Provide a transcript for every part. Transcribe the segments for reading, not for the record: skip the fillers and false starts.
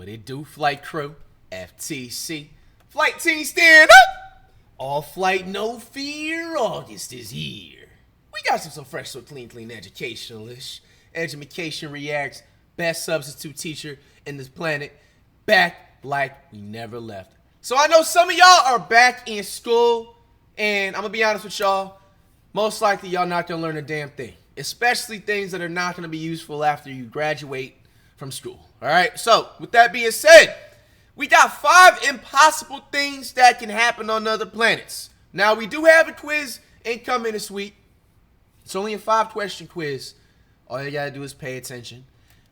What it do, flight crew? FTC. Flight team, stand up! All flight, no fear. August is here. We got some fresh, so clean educationalish. Education reacts. Best substitute teacher in this planet. Back like we never left. So I know some of y'all are back in school, and I'm gonna be honest with y'all. Most likely y'all not gonna learn a damn thing, especially things that are not gonna be useful after you graduate from school. All right. So with that being said, we got 5 impossible things that can happen on other planets. Now we do have a quiz incoming this week. It's only a 5-question quiz. All you gotta do is pay attention,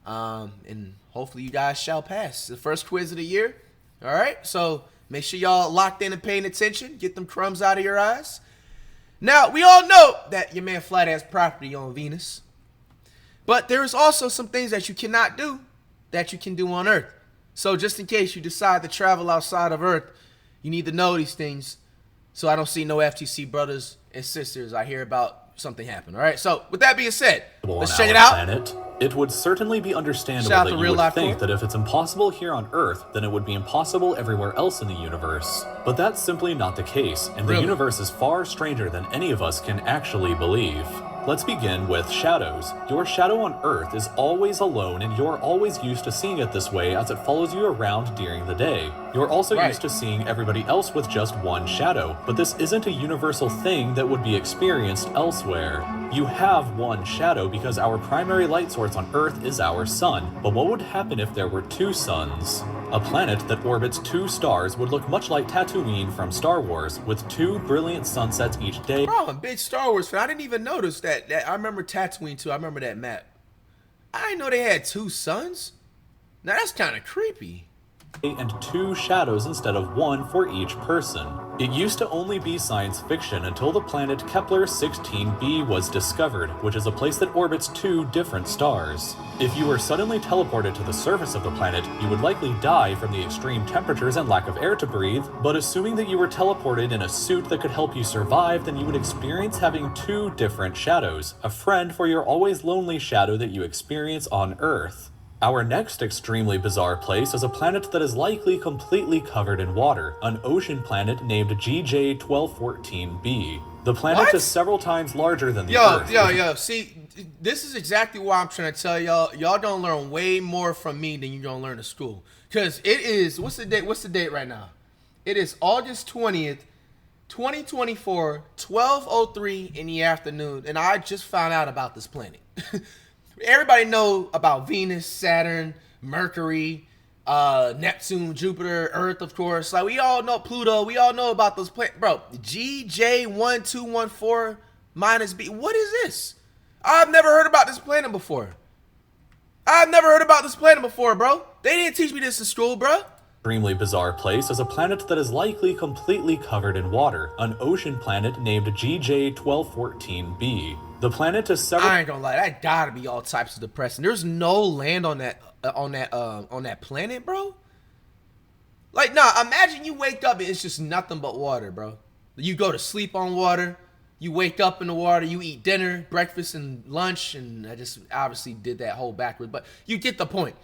and hopefully you guys shall pass. The first quiz of the year. All right. So make sure y'all locked in and paying attention. Get them crumbs out of your eyes. Now, we all know that your man Flight has property on Venus. But there is also some things that you cannot do that you can do on Earth. So just in case you decide to travel outside of Earth, you need to know these things so I don't see no FTC brothers and sisters I hear about something happen. All right, so with that being said, let's check it out. Planet, it would certainly be understandable that you would think that if it's impossible here on Earth, then it would be impossible everywhere else in the universe. But that's simply not the case, and the universe is far stranger than any of us can actually believe. Let's begin with shadows. Your shadow on Earth is always alone, and you're always used to seeing it this way as it follows you around during the day. You're also used to seeing everybody else with just one shadow, but this isn't a universal thing that would be experienced elsewhere. You have one shadow because our primary light source on Earth is our sun, but what would happen if there were 2 suns? A planet that orbits 2 stars would look much like Tatooine from Star Wars, with 2 brilliant sunsets each day. Bro, I'm a big Star Wars fan. I didn't even notice that. I remember Tatooine too. I remember that map. I didn't know they had 2 suns. Now that's kind of creepy. And 2 shadows instead of 1 for each person. It used to only be science fiction until the planet Kepler-16b was discovered, which is a place that orbits 2 different stars. If you were suddenly teleported to the surface of the planet, you would likely die from the extreme temperatures and lack of air to breathe, but assuming that you were teleported in a suit that could help you survive, then you would experience having 2 different shadows, a friend for your always lonely shadow that you experience on Earth. Our next extremely bizarre place is a planet that is likely completely covered in water, an ocean planet named GJ1214b. The planet is several times larger than the Earth. Yo, see, this is exactly why I'm trying to tell y'all. Y'all don't learn way more from me than you don't learn at school. Because it is, what's the date right now? It is August 20th, 2024, 12:03 in the afternoon, and I just found out about this planet. Everybody know about Venus, Saturn, Mercury, Neptune, Jupiter, Earth, of course. Like, we all know Pluto. We all know about those planets. Bro, GJ1214 minus B. What is this? I've never heard about this planet before. Bro. They didn't teach me this in school, bro. Extremely bizarre place is a planet that is likely completely covered in water, an ocean planet named GJ1214b. The planet is several— I ain't gonna lie, that gotta be all types of depressing. There's no land on that planet, bro. Like, nah, imagine you wake up and it's just nothing but water, bro. You go to sleep on water, you wake up in the water, you eat dinner, breakfast, and lunch, and I just obviously did that whole backwards, but you get the point.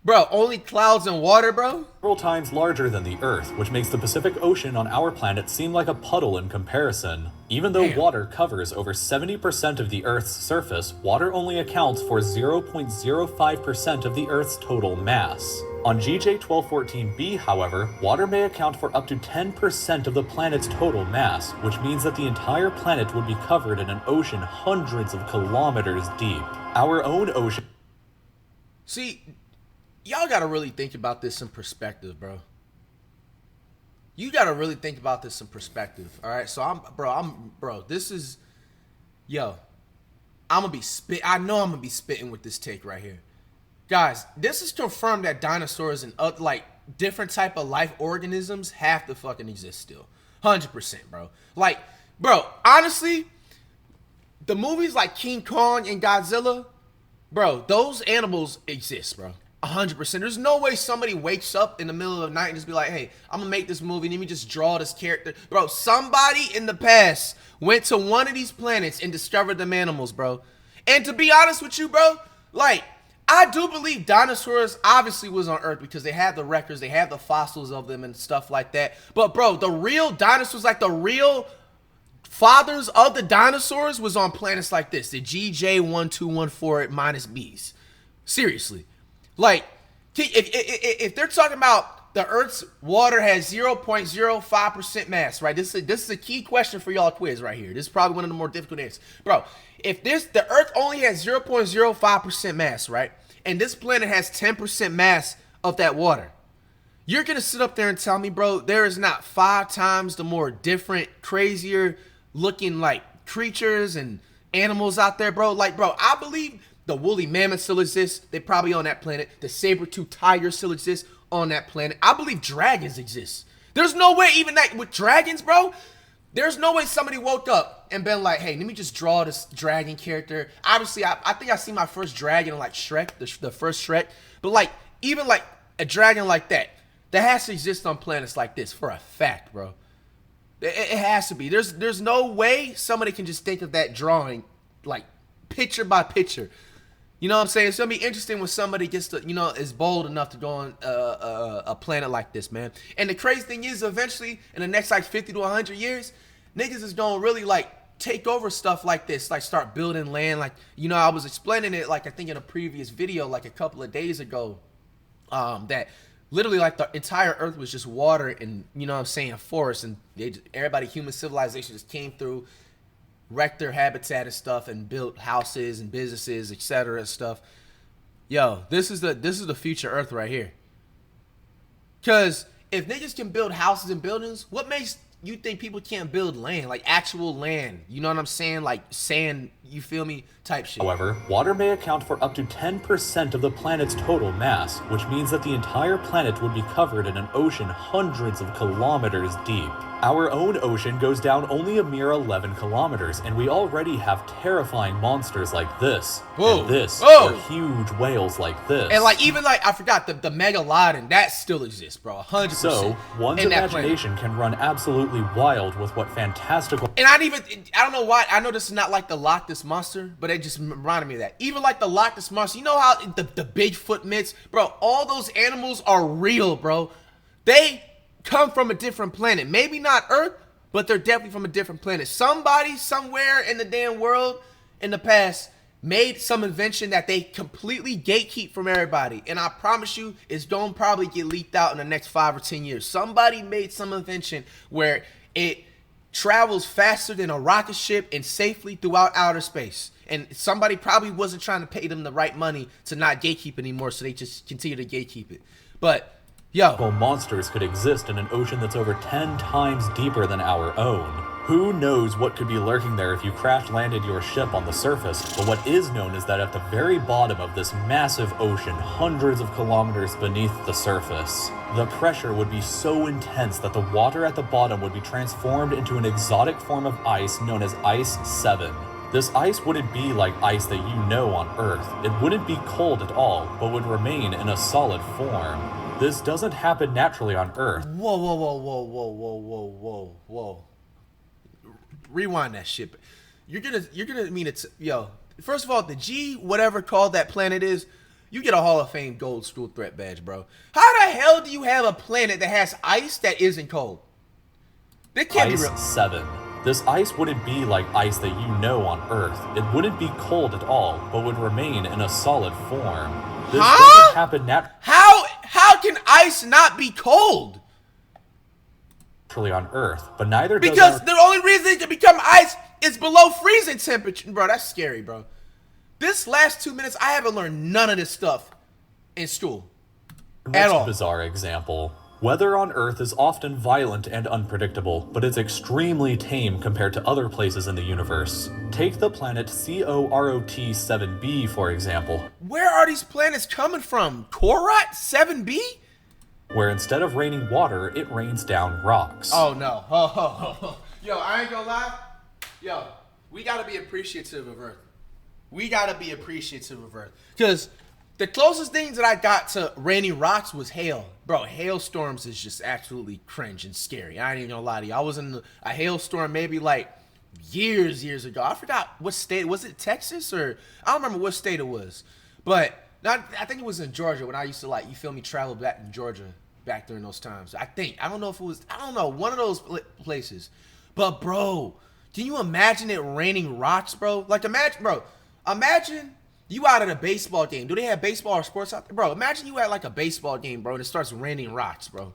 Bro, only clouds and water, bro? Several times larger than the Earth, which makes the Pacific Ocean on our planet seem like a puddle in comparison. Even though water covers over 70% of the Earth's surface, water only accounts for 0.05% of the Earth's total mass. On GJ1214b, however, water may account for up to 10% of the planet's total mass, which means that the entire planet would be covered in an ocean hundreds of kilometers deep. Our own ocean— See, y'all gotta really think about this in perspective, bro. You gotta really think about this in perspective. All right, so I'm gonna be spitting with this take right here, guys. This is confirmed that dinosaurs and like different type of life organisms have to fucking exist still, 100%, bro. Like, bro, honestly, the movies like King Kong and Godzilla, bro, those animals exist, bro. 100%. There's no way somebody wakes up in the middle of the night and just be like, hey, I'm gonna make this movie, let me just draw this character. Bro, somebody in the past went to one of these planets and discovered them animals, bro. And to be honest with you, bro, like, I do believe dinosaurs obviously was on Earth because they have the records, they have the fossils of them and stuff like that. But bro, the real dinosaurs, like the real fathers of the dinosaurs, was on planets like this, the GJ1214 minus B's. Seriously, like if they're talking about the Earth's water has 0.05% mass, right? This is a key question for y'all quiz right here. This is probably one of the more difficult answers, bro. If the Earth only has 0.05% mass, right, and this planet has 10% mass of that water, you're gonna sit up there and tell me, bro, there is not 5 times the more different, crazier looking like creatures and animals out there, bro? Like, bro, I believe the woolly mammoth still exists. They probably on that planet. The saber-toothed tiger still exists on that planet. I believe dragons exist. There's no way even that with dragons, bro. There's no way somebody woke up and been like, hey, let me just draw this dragon character. Obviously, I think I seen my first dragon in like Shrek, the first Shrek. But like, even like a dragon like that has to exist on planets like this for a fact, bro. It has to be. There's no way somebody can just think of that drawing like picture by picture. You know what I'm saying? It's gonna be interesting when somebody gets to, you know, is bold enough to go on a planet like this, man. And the crazy thing is, eventually, in the next like 50 to 100 years, niggas is gonna really like take over stuff like this, like start building land. Like, you know, I was explaining it like I think in a previous video, like a couple of days ago, that literally like the entire Earth was just water and, you know what I'm saying, forest, and everybody, human civilization just came through, wrecked their habitat and stuff, and built houses and businesses, etc. and stuff. Yo, this is the future Earth right here. Cause if niggas can build houses and buildings, what makes you think people can't build land, like actual land? You know what I'm saying? Like sand, you feel me? Type shit. However, water may account for up to 10% of the planet's total mass, which means that the entire planet would be covered in an ocean hundreds of kilometers deep. Our own ocean goes down only a mere 11 kilometers, and we already have terrifying monsters like this, and this, or huge whales like this. And like, even like, I forgot, the Megalodon, that still exists, bro, 100%. So, one's imagination can run absolutely wild with what fantastical... And I don't know why, I know this is not like the Loch Ness Monster, but it just reminded me of that. Even like the Loch Ness Monster, you know how the Bigfoot myths, bro, all those animals are real, bro. They come from a different planet. Maybe not Earth, but they're definitely from a different planet. Somebody somewhere in the damn world in the past made some invention that they completely gatekeep from everybody. And I promise you, it's gonna probably get leaked out in the next 5 or 10 years. Somebody made some invention where it travels faster than a rocket ship and safely throughout outer space. And somebody probably wasn't trying to pay them the right money to not gatekeep anymore, so they just continue to gatekeep it. But yo, monsters could exist in an ocean that's over 10 times deeper than our own. Who knows what could be lurking there if you crash-landed your ship on the surface, but what is known is that at the very bottom of this massive ocean, hundreds of kilometers beneath the surface, the pressure would be so intense that the water at the bottom would be transformed into an exotic form of ice known as Ice 7. This ice wouldn't be like ice that you know on Earth. It wouldn't be cold at all, but would remain in a solid form. This doesn't happen naturally on Earth. Whoa. Rewind that shit. You're gonna mean it's, yo, first of all, the G, whatever called that planet is, you get a Hall of Fame gold school threat badge, bro. How the hell do you have a planet that has ice that isn't cold? That can't be real. Ice 7. This ice wouldn't be like ice that you know on Earth. It wouldn't be cold at all, but would remain in a solid form. This doesn't happen How can ice not be cold? On Earth, but neither does because the only reason it can become ice is below freezing temperature. Bro, that's scary, bro. This last 2 minutes, I haven't learned none of this stuff in school. At all. Bizarre example. Weather on Earth is often violent and unpredictable, but it's extremely tame compared to other places in the universe. Take the planet COROT 7b, for example. Where are these planets coming from? Korot 7b? Where instead of raining water, it rains down rocks. Oh no. Yo, I ain't gonna lie. Yo, we gotta be appreciative of Earth. Because the closest things that I got to raining rocks was hail. Bro, hailstorms is just absolutely cringe and scary. I ain't even gonna lie to you. I was in a hailstorm maybe like years ago. I forgot what state. Was it Texas or? I don't remember what state it was. But Not, I think it was in Georgia when I used to, like, you feel me, travel back in Georgia back during those times. I don't know if it was, I don't know, one of those places. But, bro, can you imagine it raining rocks, bro? Like, imagine you out at a baseball game. Do they have baseball or sports out there? Bro, imagine you at, like, a baseball game, bro, and it starts raining rocks, bro.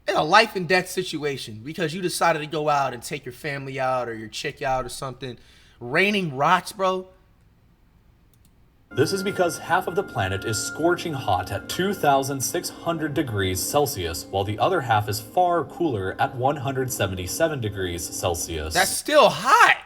In a life and death situation because you decided to go out and take your family out or your chick out or something. Raining rocks, bro. This is because half of the planet is scorching hot at 2,600 degrees Celsius, while the other half is far cooler at 177 degrees Celsius. That's still hot.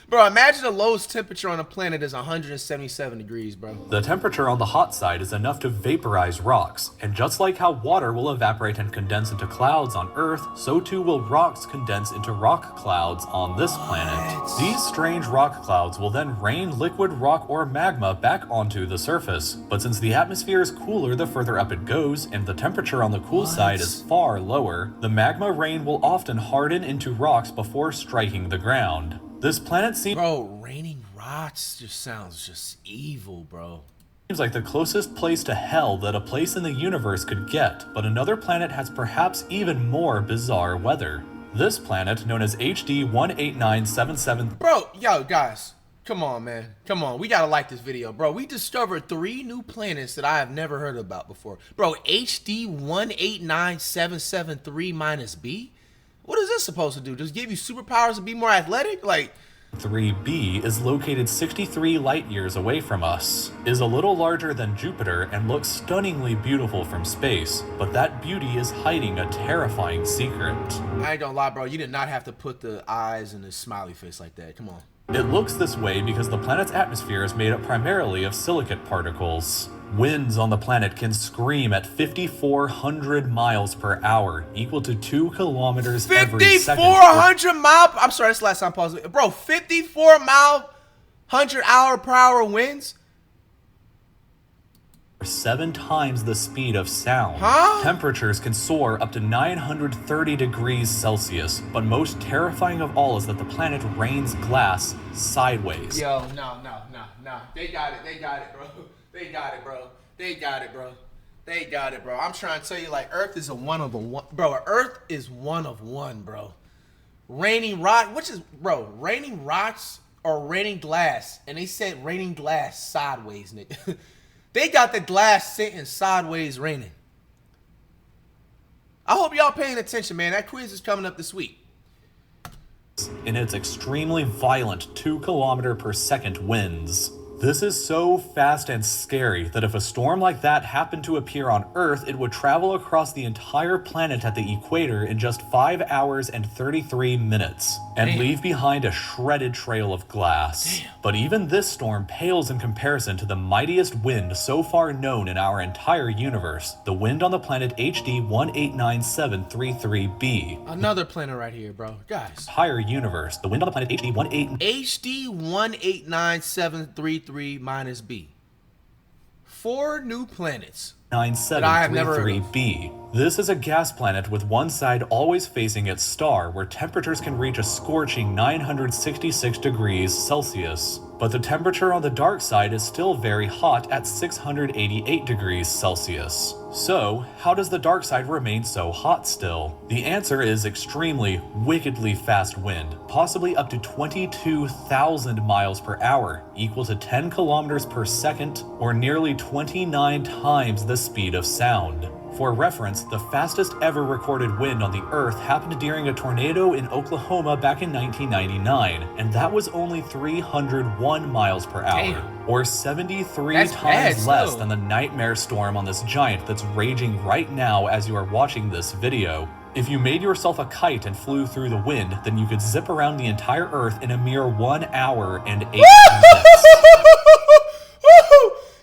Bro, imagine the lowest temperature on a planet is 177 degrees, bro. The temperature on the hot side is enough to vaporize rocks, and just like how water will evaporate and condense into clouds on Earth, so too will rocks condense into rock clouds on this planet. These strange rock clouds will then rain liquid rock or magma back onto the surface. But since the atmosphere is cooler the further up it goes, and the temperature on the cool side is far lower, the magma rain will often harden into rocks before striking the ground. This planet seems... Bro, raining rocks just sounds just evil, bro. Seems like the closest place to hell that a place in the universe could get, but another planet has perhaps even more bizarre weather. This planet, known as HD 18977... Bro, yo, guys, come on, man. Come on, we gotta like this video, bro. We discovered 3 new planets that I have never heard about before. Bro, HD 1897773-B? What is this supposed to do? Just give you superpowers to be more athletic? Like... 3b is located 63 light years away from us, is a little larger than Jupiter, and looks stunningly beautiful from space, but that beauty is hiding a terrifying secret. I ain't gonna lie, bro, you did not have to put the eyes and the smiley face like that. Come on. It looks this way because the planet's atmosphere is made up primarily of silicate particles. Winds on the planet can scream at 5,400 miles per hour, equal to 2 kilometers every second. 5,400 miles? I'm sorry, that's the last time I paused. Bro, 54 mile, 100 per hour winds? 7 times the speed of sound. Huh? Temperatures can soar up to 930 degrees Celsius, but most terrifying of all is that the planet rains glass sideways. Yo, no. They got it, bro. They got it, bro. I'm trying to tell you, like, Earth is one of one. Bro, Earth is one of one, bro. Raining rock, raining rocks or raining glass. And they said raining glass sideways, nigga. They got the glass sitting sideways raining. I hope y'all paying attention, man. That quiz is coming up this week. In its extremely violent 2 kilometer per second winds. This is so fast and scary that if a storm like that happened to appear on Earth, it would travel across the entire planet at the equator in just 5 hours and 33 minutes, and leave behind a shredded trail of glass. But even this storm pales in comparison to the mightiest wind so far known in our entire universe, the wind on the planet HD 1897733b. Another planet right here, bro. Guys. Entire universe, the wind on the planet HD 1897733 minus B. 4 new planets. 9733b. This is a gas planet with one side always facing its star, where temperatures can reach a scorching 966 degrees Celsius. But the temperature on the dark side is still very hot at 688 degrees Celsius. So, how does the dark side remain so hot still? The answer is extremely, wickedly fast wind, possibly up to 22,000 miles per hour, equal to 10 kilometers per second, or nearly 29 times the speed of sound. For reference, the fastest ever recorded wind on the Earth happened during a tornado in Oklahoma back in 1999, and that was only 301 miles per hour, or 73 times less than the nightmare storm on this giant that's raging right now as you are watching this video. If you made yourself a kite and flew through the wind, then you could zip around the entire Earth in a mere 1 hour and 8 minutes.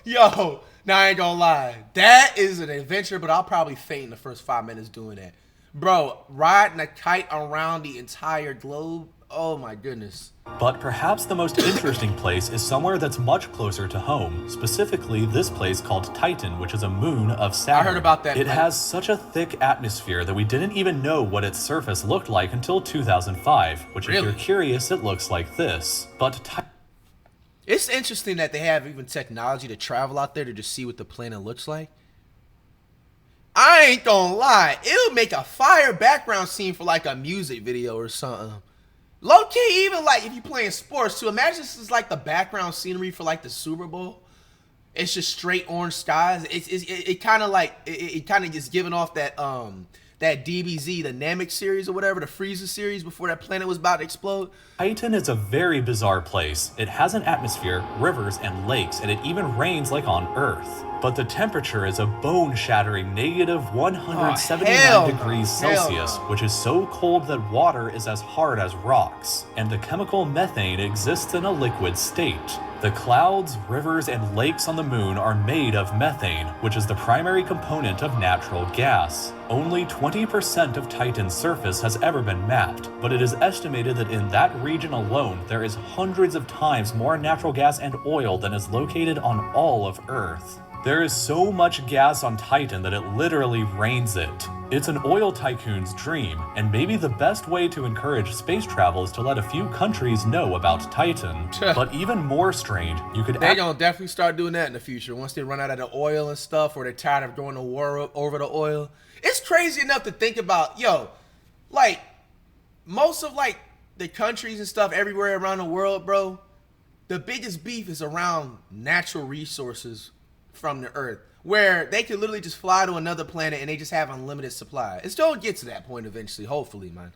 Yo! Now, I ain't gonna lie. That is an adventure, but I'll probably faint in the first 5 minutes doing that. Bro, riding a kite around the entire globe? Oh my goodness. But perhaps the most interesting place is somewhere that's much closer to home. Specifically, this place called Titan, which is a moon of Saturn. I heard about that. It has such a thick atmosphere that we didn't even know what its surface looked like until 2005, which if you're curious, it looks like this. But It's interesting that they have even technology to travel out there to just see what the planet looks like. I ain't gonna lie, it'll make a fire background scene for like a music video or something. Low key, even like if you playing sports too. Imagine this is like the background scenery for like the Super Bowl. It's just straight orange skies. It kind of like it kind of just giving off that that DBZ, the Namek series or whatever, the Frieza series before that planet was about to explode. Titan is a very bizarre place. It has an atmosphere, rivers, and lakes, and it even rains like on Earth. But the temperature is a bone-shattering negative 179 degrees Celsius, which is so cold that water is as hard as rocks, and the chemical methane exists in a liquid state. The clouds, rivers, and lakes on the moon are made of methane, which is the primary component of natural gas. Only 20% of Titan's surface has ever been mapped, but it is estimated that in that region alone, there is hundreds of times more natural gas and oil than is located on all of Earth. There is so much gas on Titan that it literally rains it. It's an oil tycoon's dream, and maybe the best way to encourage space travel is to let a few countries know about Titan. But even more strange, you could... They're gonna definitely start doing that in the future, once they run out of the oil and stuff, or they're tired of going to war over the oil. It's crazy enough to think about, yo, like, most of, like, the countries and stuff everywhere around the world, bro, the biggest beef is around natural resources from the Earth, where they could literally just fly to another planet and they just have unlimited supply. It's still get to that point eventually, hopefully, man.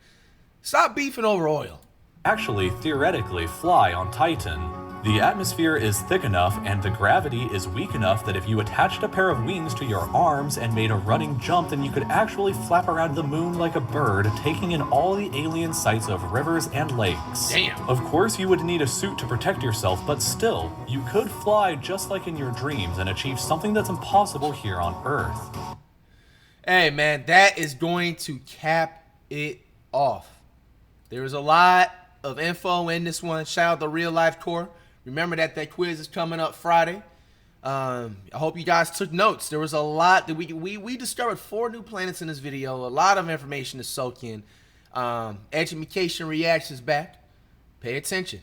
Stop beefing over oil. Actually, theoretically, fly on Titan. The atmosphere is thick enough and the gravity is weak enough that if you attached a pair of wings to your arms and made a running jump, then you could actually flap around the moon like a bird, taking in all the alien sights of rivers and lakes. Damn. Of course, you would need a suit to protect yourself, but still, you could fly just like in your dreams and achieve something that's impossible here on Earth. Hey, man, that is going to cap it off. There is a lot of info in this one. Shout out to Real Life Core. Remember that quiz is coming up Friday. I hope you guys took notes. There was a lot that we discovered 4 new planets in this video. A lot of information to soak in. Education Reacts is back. Pay attention.